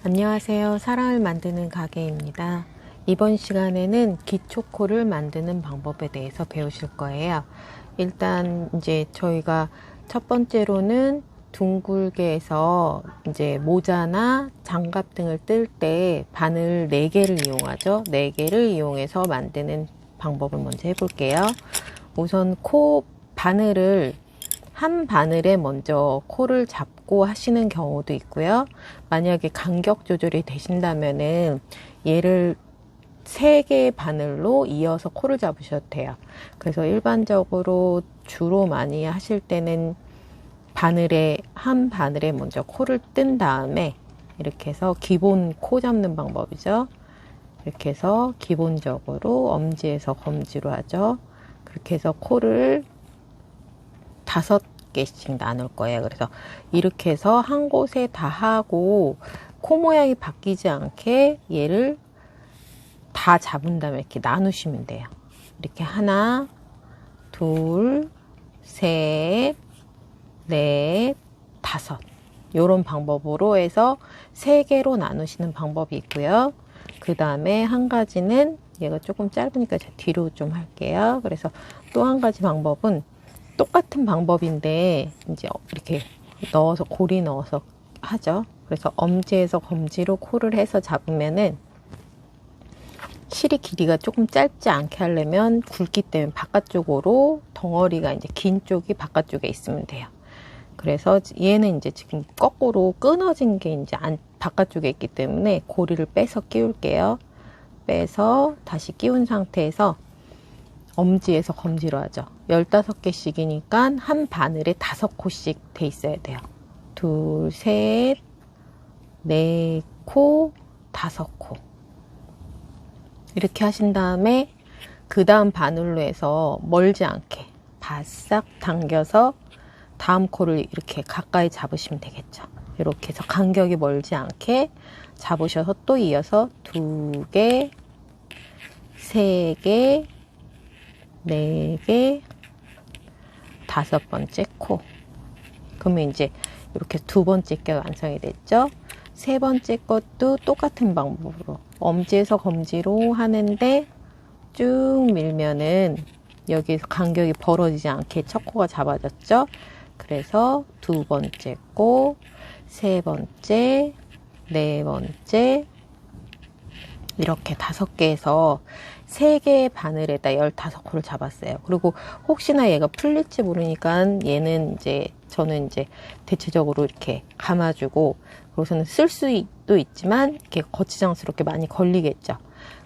안녕하세요. 사랑을 만드는 가게입니다. 이번 시간에는 기초코를 만드는 방법에 대해서 배우실 거예요. 일단 이제 저희가 첫 번째로는 둥글게 해서 이제 모자나 장갑 등을 뜰 때 바늘 4개를 이용하죠. 4개를 이용해서 만드는 방법을 먼저 해볼게요. 우선 코 바늘을 한 바늘에 먼저 코를 잡고 하시는 경우도 있고요. 만약에 간격 조절이 되신다면은 얘를 3개의 바늘로 이어서 코를 잡으셔도 돼요. 그래서 일반적으로 주로 많이 하실 때는 한 바늘에 먼저 코를 뜬 다음에 이렇게 해서 기본 코 잡는 방법이죠. 이렇게 해서 기본적으로 엄지에서 검지로 하죠. 그렇게 해서 코를 5개씩 나눌 거예요. 그래서 이렇게 해서 한 곳에 다 하고 코 모양이 바뀌지 않게 얘를 다 잡은 다음에 이렇게 나누시면 돼요. 이렇게 하나, 둘, 셋, 넷, 5 이런 방법으로 해서 3개로 나누시는 방법이 있고요. 그 다음에 한 가지는 얘가 조금 짧으니까 제가 뒤로 좀 할게요. 그래서 또 한 가지 방법은 똑같은 방법인데 이제 이렇게 넣어서 고리 넣어서 하죠. 그래서 엄지에서 검지로 코를 해서 잡으면은 실이 길이가 조금 짧지 않게 하려면 굵기 때문에 바깥쪽으로 덩어리가 이제 긴 쪽이 바깥쪽에 있으면 돼요. 그래서 얘는 이제 지금 거꾸로 끊어진 게 이제 바깥쪽에 있기 때문에 고리를 빼서 끼울게요. 빼서 다시 끼운 상태에서 엄지에서 검지로 하죠. 15개씩이니까 한 바늘에 5코씩 돼 있어야 돼요. 둘, 셋, 4코, 5코. 이렇게 하신 다음에 그 다음 바늘로 해서 멀지 않게 바싹 당겨서 다음 코를 이렇게 가까이 잡으시면 되겠죠. 이렇게 해서 간격이 멀지 않게 잡으셔서 또 이어서 2개, 3개, 4개, 5번째 코. 그러면 이제 이렇게 2번째 게 완성이 됐죠. 3번째 것도 똑같은 방법으로 엄지에서 검지로 하는데 쭉 밀면은 여기서 간격이 벌어지지 않게 첫 코가 잡아졌죠. 그래서 2번째 코, 3번째, 4번째 이렇게 5개에서 3개의 바늘에다 15코를 잡았어요. 그리고 혹시나 얘가 풀릴지 모르니까 얘는 이제 저는 이제 대체적으로 이렇게 감아주고 그래서는 쓸 수도 있지만 이렇게 거치장스럽게 많이 걸리겠죠.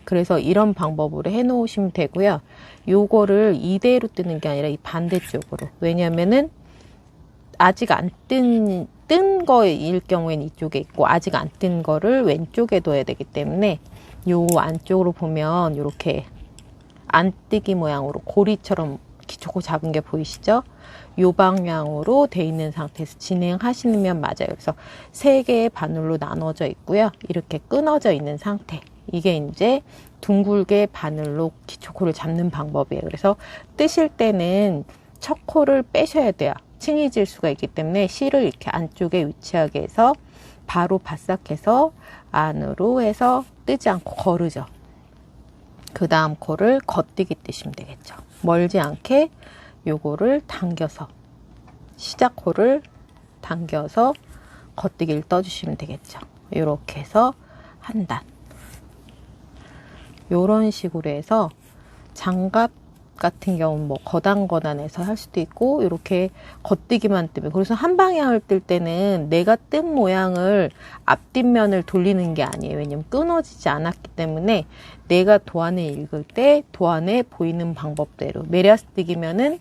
그래서 이런 방법으로 해 놓으시면 되고요. 요거를 이대로 뜨는 게 아니라 이 반대쪽으로. 왜냐면은 아직 안 뜬 거일 경우에는 이쪽에 있고 아직 안 뜬 거를 왼쪽에 둬야 되기 때문에 요 안쪽으로 보면 이렇게 안 뜨기 모양으로 고리처럼 기초코 잡은 게 보이시죠? 요 방향으로 돼 있는 상태에서 진행하시면 맞아요. 그래서 3개의 바늘로 나눠져 있고요. 이렇게 끊어져 있는 상태. 이게 이제 둥글게 바늘로 기초코를 잡는 방법이에요. 그래서 뜨실 때는 첫 코를 빼셔야 돼요. 층이질 수가 있기 때문에 실을 이렇게 안쪽에 위치하게 해서 바로 바싹해서 안으로 해서 뜨지 않고 거르죠. 그 다음 코를 겉뜨기 뜨시면 되겠죠. 멀지 않게 요거를 당겨서 시작 코를 당겨서 겉뜨기를 떠주시면 되겠죠. 이렇게 해서 한 단. 요런 식으로 해서 장갑 같은 경우는 뭐 거단거단해서 할 수도 있고 이렇게 겉뜨기만 뜨면 그래서 한 방향을 뜰 때는 내가 뜬 모양을 앞뒷면을 돌리는 게 아니에요. 왜냐면 끊어지지 않았기 때문에 내가 도안을 읽을 때 도안에 보이는 방법대로 메리아스 뜨기면은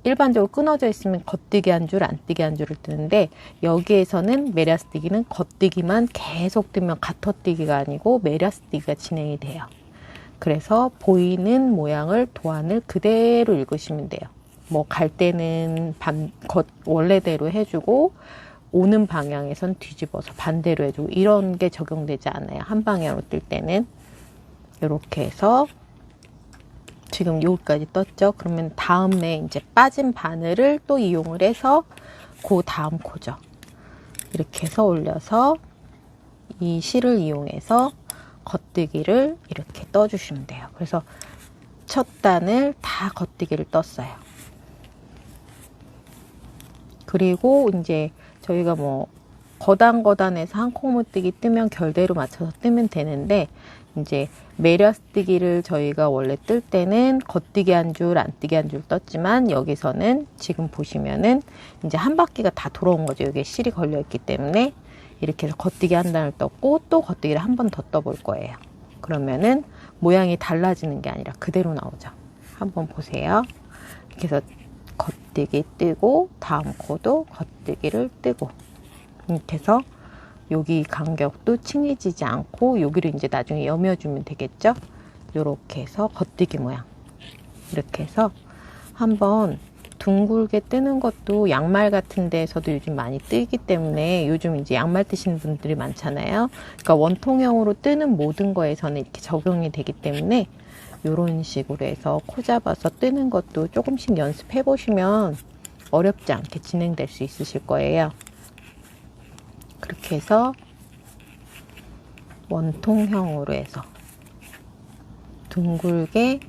일반적으로 끊어져 있으면 겉뜨기 한 줄, 안 뜨기 한 줄을 뜨는데 여기에서는 메리아스 뜨기는 겉뜨기만 계속 뜨면 가터뜨기가 아니고 메리아스 뜨기가 진행이 돼요. 그래서 보이는 모양을 도안을 그대로 읽으시면 돼요. 뭐 갈 때는 원래대로 해주고 오는 방향에선 뒤집어서 반대로 해주고 이런 게 적용되지 않아요. 한 방향으로 뜰 때는 이렇게 해서 지금 여기까지 떴죠. 그러면 다음에 이제 빠진 바늘을 또 이용을 해서 그 다음 코죠. 이렇게 해서 올려서 이 실을 이용해서 겉뜨기를 이렇게 떠주시면 돼요. 그래서 첫 단을 다 겉뜨기를 떴어요. 그리고 이제 저희가 뭐 거단거단해서 한 콩물뜨기 뜨면 결대로 맞춰서 뜨면 되는데, 이제 매려뜨기를 저희가 원래 뜰 때는 겉뜨기 한 줄, 안뜨기 한 줄 떴지만, 여기서는 지금 보시면은 이제 한 바퀴가 다 돌아온 거죠. 여기에 실이 걸려 있기 때문에 이렇게 해서 겉뜨기 한 단을 떴고, 또 겉뜨기를 한 번 더 떠볼 거예요. 그러면은 모양이 달라지는 게 아니라 그대로 나오죠. 한번 보세요. 이렇게 해서 겉뜨기 뜨고, 다음 코도 겉뜨기를 뜨고, 이렇게 해서 여기 간격도 칭해지지 않고 여기를 이제 나중에 여며주면 되겠죠. 이렇게 해서 겉뜨기 모양, 이렇게 해서 한번 둥글게 뜨는 것도 양말 같은 데서도 요즘 많이 뜨기 때문에, 요즘 이제 양말 뜨시는 분들이 많잖아요. 그러니까 원통형으로 뜨는 모든 거에서는 이렇게 적용이 되기 때문에 이런 식으로 해서 코 잡아서 뜨는 것도 조금씩 연습해 보시면 어렵지 않게 진행될 수 있으실 거예요. 그렇게 해서 원통형으로 해서 둥글게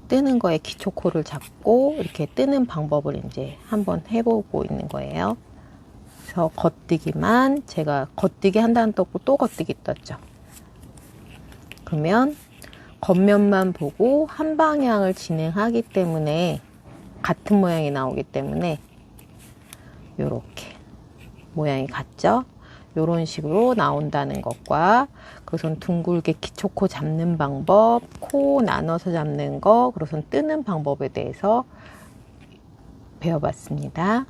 뜨는 거에 기초코를 잡고 이렇게 뜨는 방법을 이제 한번 해보고 있는 거예요. 그래서 겉뜨기만, 제가 겉뜨기 한 단 떴고 또 겉뜨기 떴죠. 그러면 겉면만 보고 한 방향을 진행하기 때문에 같은 모양이 나오기 때문에 이렇게 모양이 같죠? 이런 식으로 나온다는 것과, 그것은 둥글게 기초코 잡는 방법, 코 나눠서 잡는 거, 그것은 뜨는 방법에 대해서 배워봤습니다.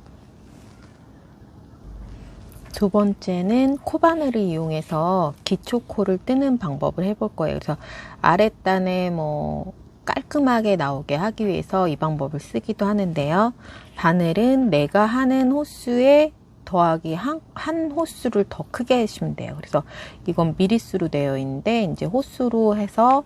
두 번째는 코바늘을 이용해서 기초코를 뜨는 방법을 해볼 거예요. 그래서 아랫단에 뭐 깔끔하게 나오게 하기 위해서 이 방법을 쓰기도 하는데요. 바늘은 내가 하는 호수에 더하기 한 호수를 더 크게 하시면 돼요. 그래서 이건 미리수로 되어 있는데, 이제 호수로 해서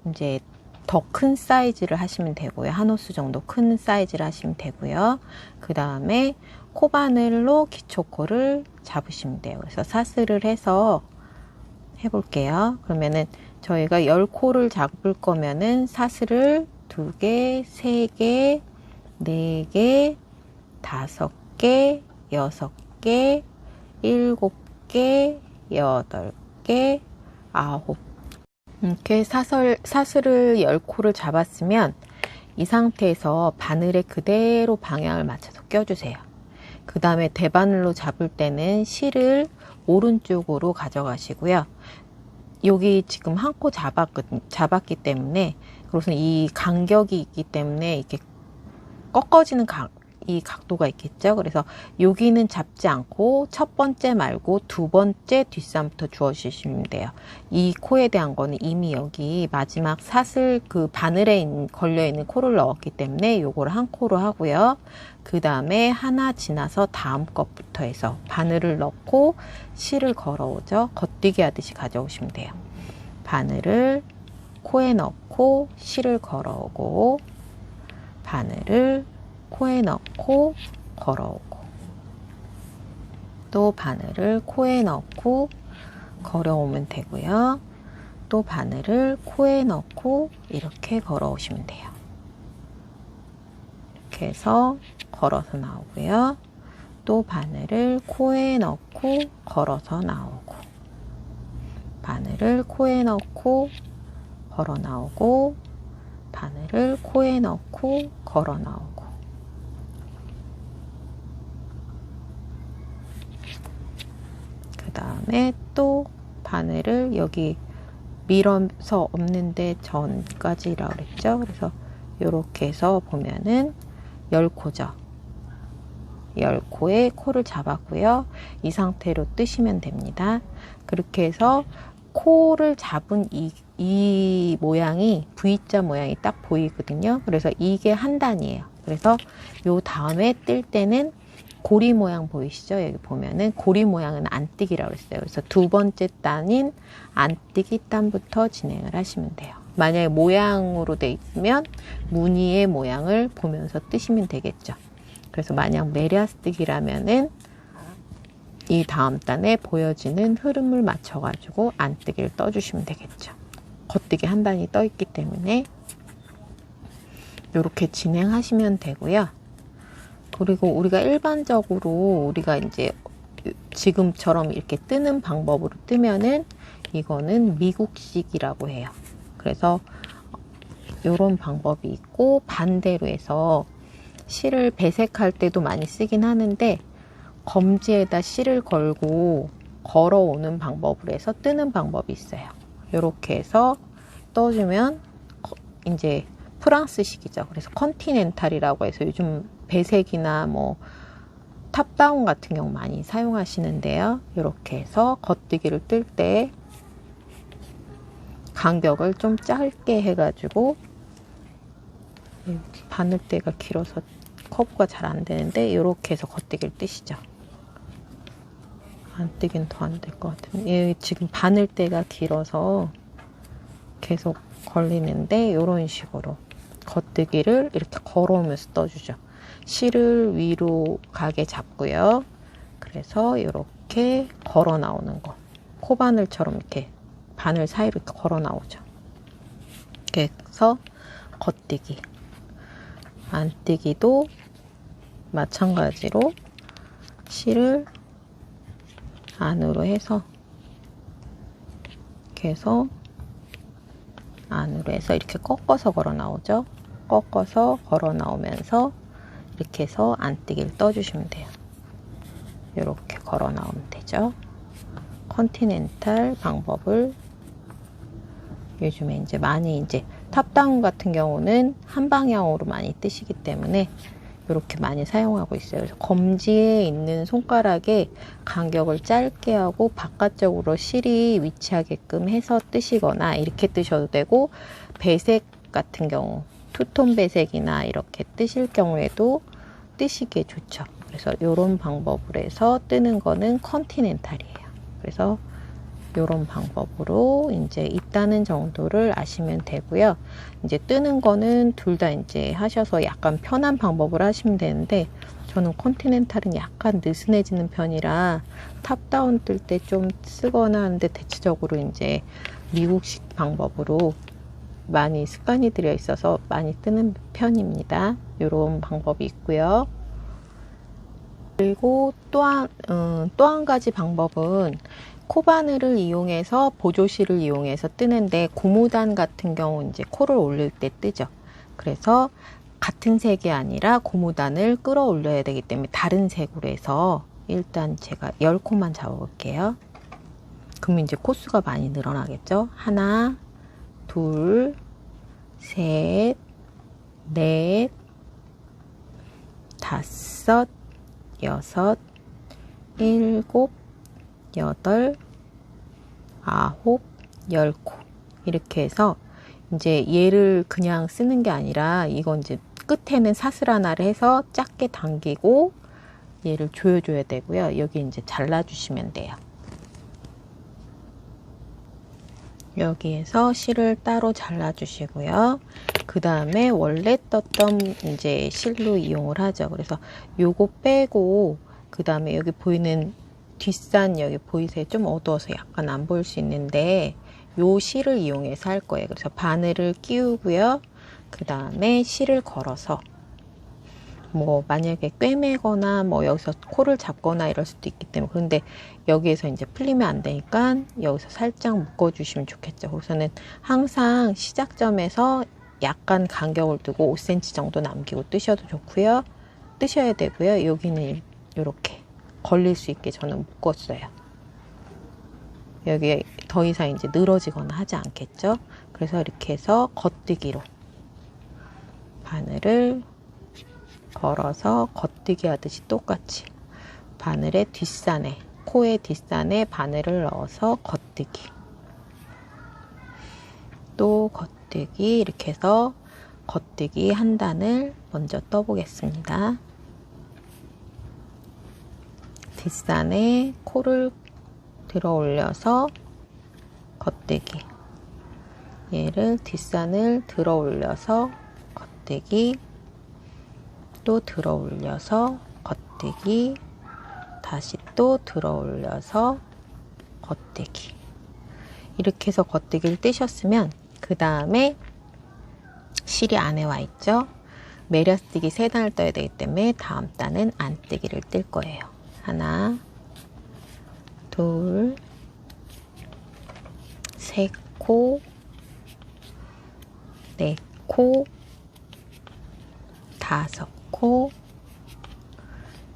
이제 더 큰 사이즈를 하시면 되고요. 한 호수 정도 큰 사이즈를 하시면 되고요. 그 다음에 코바늘로 기초코를 잡으시면 돼요. 그래서 사슬을 해서 해볼게요. 그러면은 저희가 10코를 잡을 거면은 사슬을 2개, 3개, 4개, 5개, 6개, 7개, 8개, 9. 이렇게 사슬을 10코를 잡았으면 이 상태에서 바늘에 그대로 방향을 맞춰서 껴주세요. 그 다음에 대바늘로 잡을 때는 실을 오른쪽으로 가져가시고요. 여기 지금 한 코 잡았기 때문에, 그래서 이 간격이 있기 때문에 이렇게 꺾어지는 이 각도가 있겠죠. 그래서 여기는 잡지 않고 첫 번째 말고 두 번째 뒷산부터 주워주시면 돼요. 이 코에 대한 거는 이미 여기 마지막 사슬 그 바늘에 걸려있는 코를 넣었기 때문에 요거를 한 코로 하고요. 그 다음에 하나 지나서 다음 것부터 해서 바늘을 넣고 실을 걸어오죠. 겉뛰기 하듯이 가져오시면 돼요. 바늘을 코에 넣고 실을 걸어오고, 바늘을 코에 넣고 걸어오고, 또 바늘을 코에 넣고 걸어오면 되고요. 또 바늘을 코에 넣고 이렇게 걸어오시면 돼요. 이렇게 해서 걸어서 나오고요. 또 바늘을 코에 넣고 걸어서 나오고, 바늘을 코에 넣고 걸어 나오고, 바늘을 코에 넣고 걸어 나오고, 그 다음에 또 바늘을 여기 밀어서 없는데 전까지라고 그랬죠. 그래서 이렇게 해서 보면은 10코죠. 10코에 코를 잡았고요. 이 상태로 뜨시면 됩니다. 그렇게 해서 코를 잡은 이 모양이 V자 모양이 딱 보이거든요. 그래서 이게 한 단이에요. 그래서 요 다음에 뜰 때는 고리 모양 보이시죠? 여기 보면은 고리 모양은 안뜨기라고 했어요. 그래서 두 번째 단인 안뜨기 단부터 진행을 하시면 돼요. 만약에 모양으로 돼 있으면 무늬의 모양을 보면서 뜨시면 되겠죠. 그래서 만약 매랴뜨기라면은 이 다음 단에 보여지는 흐름을 맞춰 가지고 안뜨기를 떠주시면 되겠죠. 겉뜨기 한 단이 떠 있기 때문에 이렇게 진행하시면 되고요. 그리고 우리가 일반적으로 우리가 이제 지금처럼 이렇게 뜨는 방법으로 뜨면은 이거는 미국식이라고 해요. 그래서 이런 방법이 있고, 반대로 해서 실을 배색할 때도 많이 쓰긴 하는데 검지에다 실을 걸고 걸어오는 방법으로 해서 뜨는 방법이 있어요. 이렇게 해서 떠주면 이제 프랑스식이죠. 그래서 컨티넨탈이라고 해서 요즘 배색이나 뭐 탑다운 같은 경우 많이 사용하시는데요. 이렇게 해서 겉뜨기를 뜰 때 간격을 좀 짧게 해가지고, 바늘대가 길어서 커브가 잘 안 되는데 이렇게 해서 겉뜨기를 뜨시죠. 안 뜨긴 더 안 될 것 같은데, 지금 바늘대가 길어서 계속 걸리는데 이런 식으로 겉뜨기를 이렇게 걸어오면서 떠주죠. 실을 위로 가게 잡고요. 그래서 이렇게 걸어 나오는 거, 코바늘처럼 이렇게 바늘 사이로 이렇게 걸어 나오죠. 그래서 겉뜨기, 안뜨기도 마찬가지로 실을 안으로 해서 이렇게 해서 안으로 해서 이렇게 꺾어서 걸어 나오죠. 꺾어서 걸어 나오면서 이렇게 해서 안뜨기를 떠주시면 돼요. 이렇게 걸어 나오면 되죠. 컨티넨탈 방법을 요즘에 이제 많이, 이제 탑다운 같은 경우는 한 방향으로 많이 뜨시기 때문에 이렇게 많이 사용하고 있어요. 그래서 검지에 있는 손가락에 간격을 짧게 하고 바깥쪽으로 실이 위치하게끔 해서 뜨시거나 이렇게 뜨셔도 되고, 배색 같은 경우 투톤 배색이나 이렇게 뜨실 경우에도 뜨시기에 좋죠. 그래서 이런 방법으로 해서 뜨는 거는 컨티넨탈이에요. 그래서 이런 방법으로 이제 있다는 정도를 아시면 되고요. 이제 뜨는 거는 둘 다 이제 하셔서 약간 편한 방법을 하시면 되는데, 저는 컨티넨탈은 약간 느슨해지는 편이라 탑다운 뜰 때 좀 쓰거나 하는데, 대체적으로 이제 미국식 방법으로 많이 습관이 들여 있어서 많이 뜨는 편입니다. 이런 방법이 있고요. 그리고 또 한 가지 방법은 코바늘을 이용해서, 보조실을 이용해서 뜨는데, 고무단 같은 경우 이제 코를 올릴 때 뜨죠. 그래서 같은 색이 아니라 고무단을 끌어올려야 되기 때문에 다른 색으로 해서, 일단 제가 10코만 잡아볼게요. 그럼 이제 코수가 많이 늘어나겠죠. 하나, 둘, 셋, 넷, 다섯, 여섯, 일곱, 여덟, 아홉, 10코. 이렇게 해서 이제 얘를 그냥 쓰는 게 아니라, 이건 이제 끝에는 사슬 하나를 해서 작게 당기고 얘를 조여줘야 되고요. 여기 이제 잘라주시면 돼요. 여기에서 실을 따로 잘라주시고요. 그 다음에 원래 떴던 이제 실로 이용을 하죠. 그래서 요거 빼고, 그 다음에 여기 보이는 뒷산, 여기 보이세요? 좀 어두워서 약간 안 보일 수 있는데, 요 실을 이용해서 할 거예요. 그래서 바늘을 끼우고요. 그 다음에 실을 걸어서, 뭐 만약에 꿰매거나 뭐 여기서 코를 잡거나 이럴 수도 있기 때문에, 그런데 여기에서 이제 풀리면 안 되니까 여기서 살짝 묶어 주시면 좋겠죠. 그래서는 항상 시작점에서 약간 간격을 두고 5cm 정도 남기고 뜨셔도 좋고요. 뜨셔야 되고요. 여기는 이렇게 걸릴 수 있게 저는 묶었어요. 여기에 더 이상 이제 늘어지거나 하지 않겠죠. 그래서 이렇게 해서 겉뜨기로 바늘을 걸어서 겉뜨기 하듯이 똑같이 바늘의 뒷산에, 코의 뒷산에 바늘을 넣어서 겉뜨기, 또 겉뜨기, 이렇게 해서 겉뜨기 한 단을 먼저 떠보겠습니다. 뒷산에 코를 들어 올려서 겉뜨기, 얘를 뒷산을 들어 올려서 겉뜨기, 또 들어 올려서 겉뜨기, 다시 또 들어 올려서 겉대기. 이렇게 해서 겉대기를 뜨셨으면 그 다음에 실이 안에 와 있죠. 매려뜨기 3단을 떠야 되기 때문에 다음 단은 안뜨기를 뜰 거예요. 하나, 둘, 셋 코, 네 코, 5 코,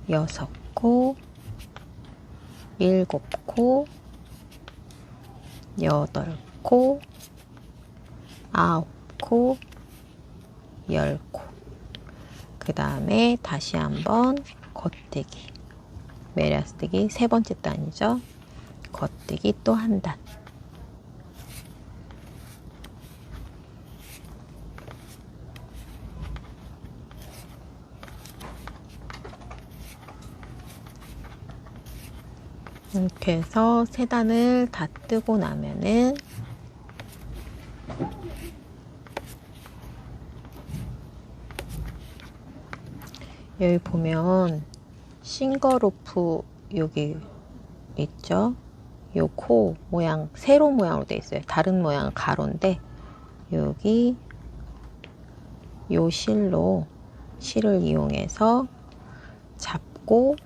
6 코, 7 코, 8 코, 9 코, 10 코. 그 다음에 다시 한번 겉뜨기, 매려뜨기 3번째 단이죠. 겉뜨기 또 한 단. 이렇게 해서 3단을 다 뜨고 나면은 여기 보면 싱거로프 여기 있죠. 요 코 모양 세로 모양으로 되어 있어요. 다른 모양은 가로인데 여기 요 실을 이용해서 잡고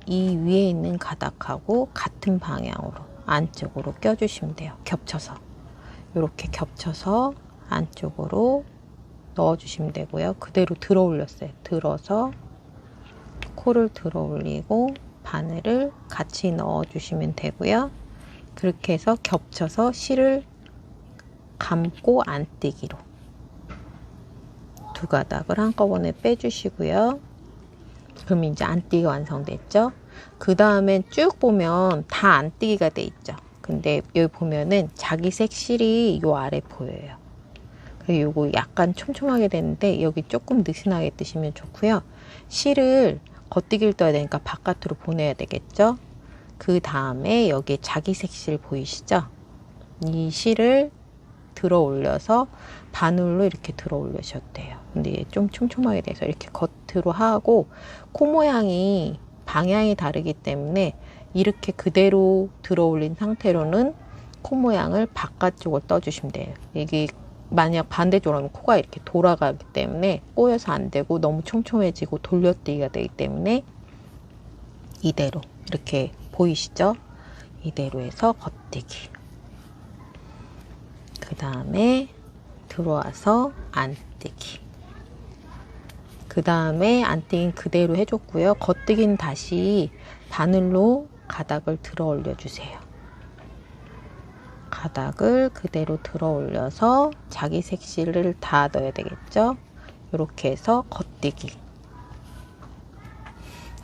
이 위에 있는 가닥하고 같은 방향으로 안쪽으로 껴주시면 돼요. 겹쳐서 이렇게 겹쳐서 안쪽으로 넣어주시면 되고요. 그대로 들어 올렸어요. 들어서 코를 들어 올리고 바늘을 같이 넣어주시면 되고요. 그렇게 해서 겹쳐서 실을 감고 안뜨기로 2가닥을 한꺼번에 빼주시고요. 그럼 이제 안뜨기가 완성됐죠. 그 다음에 쭉 보면 다 안뜨기가 돼 있죠. 근데 여기 보면은 자기색 실이 요 아래 보여요. 그리고 요거 약간 촘촘하게 되는데 여기 조금 느슨하게 뜨시면 좋고요. 실을 겉뜨기를 떠야 되니까 바깥으로 보내야 되겠죠. 그 다음에 여기 자기색 실 보이시죠? 이 실을 들어 올려서 바늘로 이렇게 들어 올리셔도 돼요. 근데 좀 촘촘하게 돼서 이렇게 겉으로 하고 코 모양이 방향이 다르기 때문에 이렇게 그대로 들어 올린 상태로는 코 모양을 바깥쪽을 떠주시면 돼요. 이게 만약 반대쪽으로 하면 코가 이렇게 돌아가기 때문에 꼬여서 안 되고 너무 촘촘해지고 돌려뜨기가 되기 때문에 이대로 이렇게 보이시죠? 이대로 해서 겉뜨기. 그 다음에 들어와서 안뜨기. 그 다음에 안뜨기는 그대로 해줬고요. 겉뜨기는 다시 바늘로 가닥을 들어 올려주세요. 가닥을 그대로 들어 올려서 자기 색실을 다 넣어야 되겠죠. 이렇게 해서 겉뜨기.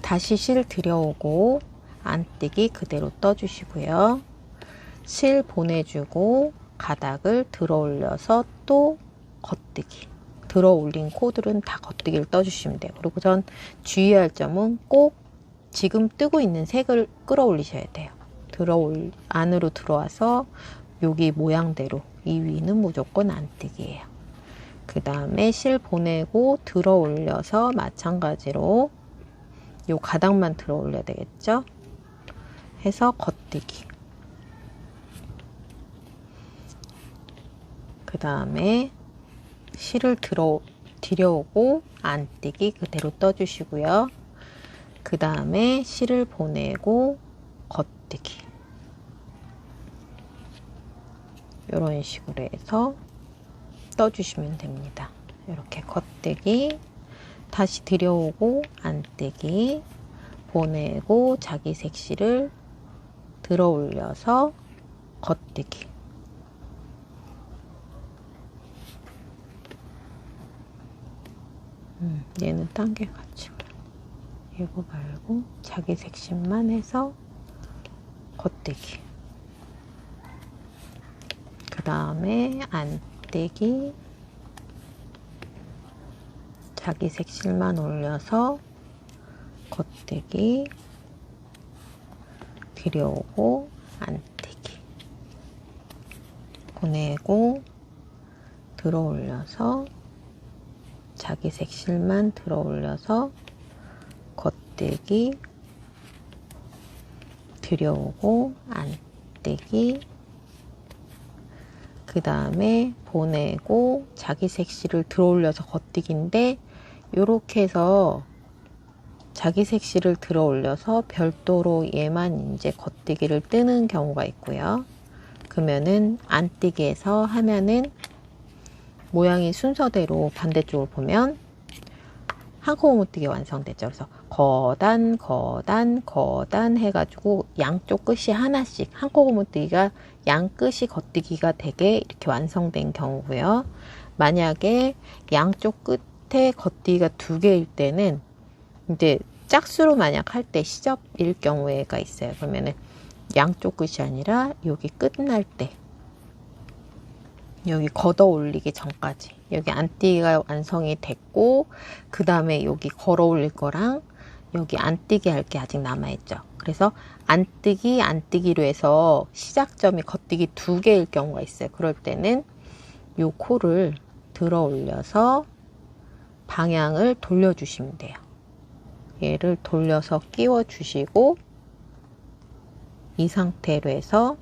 다시 실 들여오고 안뜨기 그대로 떠주시고요. 실 보내주고 가닥을 들어 올려서 또 겉뜨기. 들어 올린 코들은 다 겉뜨기를 떠주시면 돼요. 그리고 전 주의할 점은 꼭 지금 뜨고 있는 색을 끌어올리셔야 돼요. 안으로 들어와서 여기 모양대로 이 위는 무조건 안뜨기예요. 그 다음에 실 보내고 들어 올려서 마찬가지로 요 가닥만 들어 올려야 되겠죠. 해서 겉뜨기. 그 다음에 실을 들여오고 안뜨기 그대로 떠주시고요. 그 다음에 실을 보내고 겉뜨기. 이런 식으로 해서 떠주시면 됩니다. 이렇게 겉뜨기, 다시 들여오고 안뜨기, 보내고 자기 색실을 들어 올려서 겉뜨기. 얘는 당겨가지고 이거 말고 자기 색실만 해서 겉뜨기. 그 다음에 안뜨기, 자기 색실만 올려서 겉뜨기, 들여오고 안뜨기, 보내고 들어 올려서 자기 색실만 들어 올려서 겉뜨기, 들여오고 안뜨기, 그 다음에 보내고 자기 색실을 들어올려서 겉뜨기인데, 요렇게 해서 자기 색실을 들어올려서 별도로 얘만 이제 겉뜨기를 뜨는 경우가 있고요. 그러면은 안뜨기에서 하면은 모양이 순서대로 반대쪽을 보면 한코고무뜨기 완성됐죠. 그래서 거단, 거단, 거단 해가지고 양쪽 끝이 하나씩, 한코고무뜨기가 양 끝이 겉뜨기가 되게 이렇게 완성된 경우고요. 만약에 양쪽 끝에 겉뜨기가 2개일 때는 이제 짝수로 만약 할 때 시접일 경우가 있어요. 그러면은 양쪽 끝이 아니라 여기 끝날 때, 여기 걷어 올리기 전까지, 여기 안뜨기가 완성이 됐고, 그 다음에 여기 걸어 올릴 거랑 여기 안뜨기 할 게 아직 남아있죠. 그래서 안뜨기, 안뜨기로 해서 시작점이 겉뜨기 2개일 경우가 있어요. 그럴 때는 요 코를 들어 올려서 방향을 돌려주시면 돼요. 얘를 돌려서 끼워 주시고, 이 상태로 해서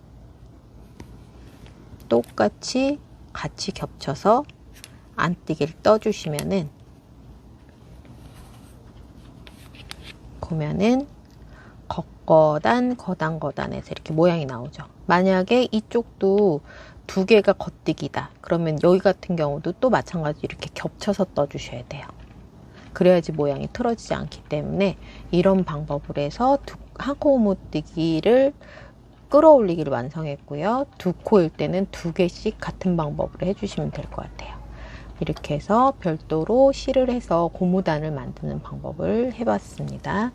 똑같이 같이 겹쳐서 안뜨기를 떠주시면은, 보면은 겉거단, 거단, 거단에서 이렇게 모양이 나오죠. 만약에 이쪽도 2개가 겉뜨기다 그러면 여기 같은 경우도 또 마찬가지로 이렇게 겹쳐서 떠주셔야 돼요. 그래야지 모양이 틀어지지 않기 때문에 이런 방법으로 해서 한코고무뜨기를 끌어올리기를 완성했고요. 2코일 때는 2개씩 같은 방법으로 해주시면 될 것 같아요. 이렇게 해서 별도로 실을 해서 고무단을 만드는 방법을 해봤습니다.